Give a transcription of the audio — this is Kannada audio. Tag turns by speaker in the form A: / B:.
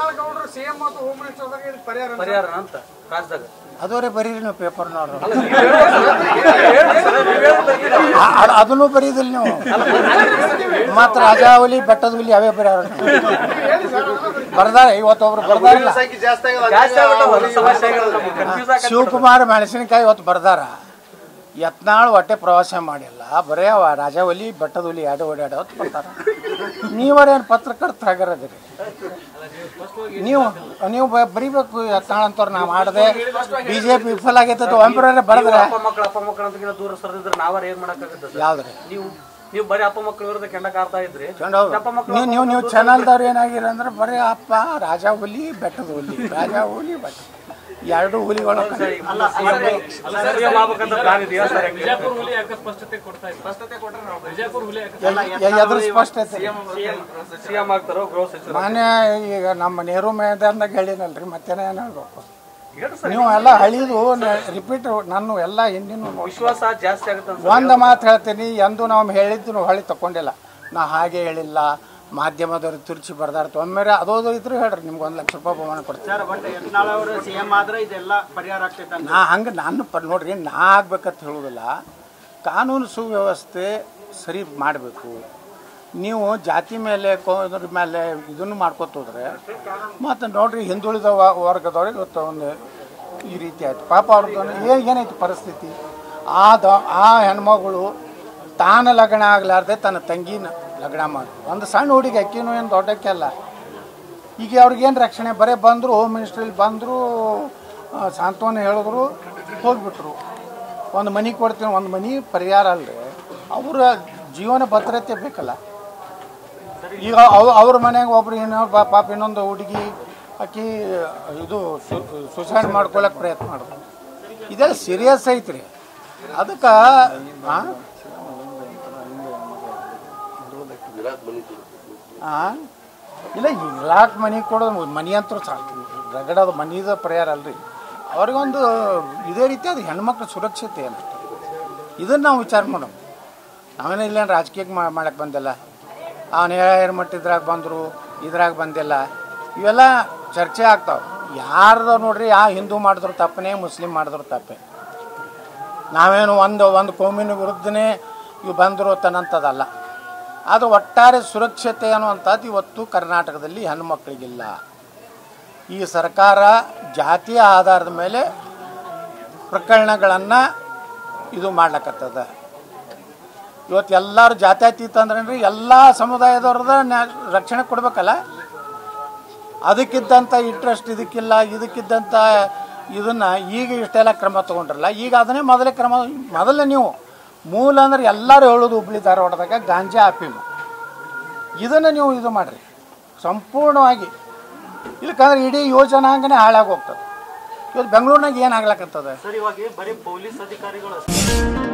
A: ಯತ್ನಾಳ್ ಗೌಡರು ಸಿಎಂ ಮತ್ತು ಹೋಮ್ ಮಿನಿಸ್ಟರ್ ಇದು
B: ಪರಿಹಾರ ಅಂತ ರಾಜ್ಯದಾಗ
C: ಅದವರೇ ಬರೀರಿ ನೀವು ಪೇಪರ್ನವ್ರು ಅದನ್ನು ಬರೀದಿಲ್ಲ ನೀವು ಮತ್ತು ರಾಜಾವಲಿ ಬೆಟ್ಟದ ಹುಲಿ ಅವೇ ಬರೀ ಬರ್ದಾರ ಇವತ್ತೊಬ್ರು ಬರ್ದಾರಿಲ್ಲ ಶಿವಕುಮಾರ್ ಮೆಣಸಿನಕಾಯಿ ಇವತ್ತು ಬರ್ದಾರ ಯತ್ನಾಳ್ ಹೊಟ್ಟೆ ಪ್ರವಾಸ ಮಾಡಿಲ್ಲ ಬರೀ ರಾಜಾವಲಿ ಬೆಟ್ಟದ ಹುಲಿ ಓಡಾಡೋದು ಬರ್ತಾರ ನೀವರೇನು ಪತ್ರಕರ್ತರಾಗಿರೋದಿರಿ ನೀವು ನೀವು ಬರೀಬೇಕು ಯತ್ನಾಳ್ ಅಂತವ್ರು ನಾ ಮಾಡಿದೆ ಬಿಜೆಪಿ ವಿಫಲ ಆಗೈತೆ ಒಂಬರೇ ಬರದ್ರೆ
B: ಅಪ್ಪ ಮಕ್ಕಳ ಅಂತ ದೂರ ಸರಿದ್ರೆ ನಾವಾರ ಏನ್ ಮಾಡಕ್ಕಾಗತ್ತೆ
C: ಯಾವ್ದ್ರಿ
B: ನೀವು ಬರೀ ಅಪ್ಪ ಮಕ್ಕಳ ವಿರುದ್ಧ ಕೆಂಡ ಕಾರ್ತಾ ಇದ್ರಿ
C: ನೀವು ಚಾನಲ್ದವ್ರು ಏನಾಗಿರ ಅಂದ್ರೆ ಬರೀ ಅಪ್ಪ ರಾಜಾವಲಿ ಬೆಟ್ಟದ ಹುಲಿ ರಾಜಾವಲಿ ಬೆಟ್ಟ ಎರಡು ಹುಲಿಗಳು ಎದ್ರ ಸ್ಪಷ್ಟತೆ ಮಾನ್ಯ ಈಗ ನಮ್ಮ ನೆಹರು ಮೈದಾನದಾಗ ಹೇಳಿನಲ್ರಿ ಮತ್ತೇನ ಏನ್ ಹೇಳ್ಬೇಕು ನೀವು ಎಲ್ಲ ಹಳಿದು ರಿಪೀಟ್ ನಾನು ಎಲ್ಲ ಹಿಂದಿನ
B: ವಿಶ್ವಾಸ ಜಾಸ್ತಿ ಆಗುತ್ತೆ
C: ಒಂದು ಮಾತು ಹೇಳ್ತೀನಿ ಎಂದು ನಾವು ಹೇಳಿದ್ದು ಹೊಳಿ ತಕೊಂಡಿಲ್ಲ ನಾ ಹಾಗೆ ಹೇಳಿಲ್ಲ ಮಾಧ್ಯಮದವ್ರು ತುರ್ಚಿ ಬರ್ದಾರ ಒಮ್ಮೆರೆ ಅದೋದು ಇದ್ರು ಹೇಳ್ರಿ ನಿಮ್ಗೆ 1 ಲಕ್ಷ ರೂಪಾಯಿ ಬಹುಮಾನ ಕೊಡ್ತೀನಿ ನಾ ಹಂಗೆ ನಾನು ನೋಡ್ರಿ ನಾ ಆಗ್ಬೇಕಂತ ಹೇಳೋದಿಲ್ಲ ಕಾನೂನು ಸುವ್ಯವಸ್ಥೆ ಸರಿ ಮಾಡಬೇಕು ನೀವು ಜಾತಿ ಮೇಲೆ ಕೋದ್ರ ಮೇಲೆ ಇದನ್ನು ಮಾಡ್ಕೊತೋದ್ರೆ ಮತ್ತು ನೋಡ್ರಿ ಹಿಂದುಳಿದ ವರ್ಗದವ್ರಿಗೆ ಇವತ್ತು ಒಂದು ಈ ರೀತಿ ಆಯ್ತು ಪಾಪ ಅವ್ರದ್ದು ಏನಾಯ್ತು ಪರಿಸ್ಥಿತಿ ಆ ಹೆಣ್ಮಗಳು ತಾನು ಲಗ್ನ ಆಗ್ಲಾರ್ದೆ ತನ್ನ ತಂಗಿನ ಲಗ್ನ ಮಾಡಿ ಒಂದು ಸಣ್ಣ ಹುಡುಗಿ ಅಕ್ಕಿನೂ ಏನು ದೊಡ್ಡಕ್ಕೆ ಅಲ್ಲ ಈಗ ಅವ್ರಿಗೇನು ರಕ್ಷಣೆ ಬರೀ ಬಂದರು ಹೋಮ್ ಮಿನಿಸ್ಟ್ರಲ್ಲಿ ಬಂದರು ಸಾಂತ್ವನ ಹೇಳಿದ್ರು ಹೋಗಿಬಿಟ್ರು ಒಂದು ಮನೆ ಕೊಡ್ತೀನಿ ಒಂದು ಮನೆ ಪರಿಹಾರ ಅಲ್ಲದೆ ಅವರ ಜೀವನ ಭದ್ರತೆ ಬೇಕಲ್ಲ ಈಗ ಅವ್ರ ಮನೆಯಾಗ ಒಬ್ರು ಇನ್ನೊಬ್ಬ ಪಾಪ ಇನ್ನೊಂದು ಹುಡುಗಿ ಆಕಿ ಇದು ಸುಸೈಡ್ ಮಾಡ್ಕೊಳಕ್ಕೆ ಪ್ರಯತ್ನ ಮಾಡಿದ್ರು ಇದೆಲ್ಲ ಸೀರಿಯಸ್ ಐತ್ರಿ ಅದಕ್ಕೆ ಇಲ್ಲ ಇರಾಕ್ ಮನೆ ಕೊಡೋದು ಮನೆ ಅಂತೂ ಸಾಕು ರಗಡೋದು ಮನೆದ ಪರಿಹಾರ ಅಲ್ರಿ ಅವ್ರಿಗೊಂದು ಇದೇ ರೀತಿ ಅದು ಹೆಣ್ಮಕ್ಳ ಸುರಕ್ಷತೆ ಏನಷ್ಟೆ ಇದನ್ನು ನಾವು ವಿಚಾರ ಮಾಡೋಣ ನಾವೇನೋ ಇಲ್ಲೇನು ರಾಜಕೀಯಕ್ಕೆ ಮಾಡಕ್ಕೆ ಬಂದಿಲ್ಲ ಅವನು ಮಟ್ಟಿದ್ರಾಗ ಬಂದರು ಇದ್ರಾಗ ಬಂದಿಲ್ಲ ಇವೆಲ್ಲ ಚರ್ಚೆ ಆಗ್ತಾವೆ ಯಾರ್ದು ನೋಡ್ರಿ ಹಿಂದೂ ಮಾಡಿದ್ರು ತಪ್ಪನೇ ಮುಸ್ಲಿಂ ಮಾಡಿದ್ರು ತಪ್ಪೇ ನಾವೇನು ಒಂದು ಕೋಮಿನ ವಿರುದ್ಧನೇ ಇವು ಬಂದರು ಅನ್ನೋಂಥದ್ದಲ್ಲ ಅದು ಒಟ್ಟಾರೆ ಸುರಕ್ಷತೆ ಅನ್ನುವಂಥದ್ದು ಇವತ್ತು ಕರ್ನಾಟಕದಲ್ಲಿ ಹೆಣ್ಣುಮಕ್ಕಳಿಗಿಲ್ಲ ಈ ಸರ್ಕಾರ ಜಾತಿಯ ಆಧಾರದ ಮೇಲೆ ಪ್ರಕರಣಗಳನ್ನು ಇದು ಮಾಡ್ಲಕತ್ತದ ಇವತ್ತು ಎಲ್ಲರೂ ಜಾತ್ಯತೀತ ಅಂದ್ರೆ ಎಲ್ಲ ಸಮುದಾಯದವ್ರದ ರಕ್ಷಣೆ ಕೊಡಬೇಕಲ್ಲ ಅದಕ್ಕಿದ್ದಂಥ ಇಂಟ್ರೆಸ್ಟ್ ಇದಕ್ಕಿಲ್ಲ ಇದಕ್ಕಿದ್ದಂಥ ಇದನ್ನು ಈಗ ಇಷ್ಟೆಲ್ಲ ಕ್ರಮ ತೊಗೊಂಡ್ರಲ್ಲ ಈಗ ಅದನ್ನೇ ಮೊದಲೇ ನೀವು ಮೂಲ ಅಂದ್ರೆ ಎಲ್ಲರೂ ಹೇಳೋದು ಹುಬ್ಳಿ ಧಾರವಾಡದಾಗ ಗಾಂಜಾ ಅಫೀಮು ಇದನ್ನು ನೀವು ಇದು ಮಾಡಿರಿ ಸಂಪೂರ್ಣವಾಗಿ ಇಲ್ಲಕಂದ್ರೆ ಇಡೀ ಯೋಜನಾಂಗನೇ ಹಾಳಾಗಿ ಹೋಗ್ತದೆ ಇವತ್ತು ಬೆಂಗಳೂರಿನಾಗ ಏನಾಗ್ಲಕ್ಕತ್ತದ
B: ಸರ್ ಇವಾಗ ಬರೀ ಪೊಲೀಸ್ ಅಧಿಕಾರಿಗಳು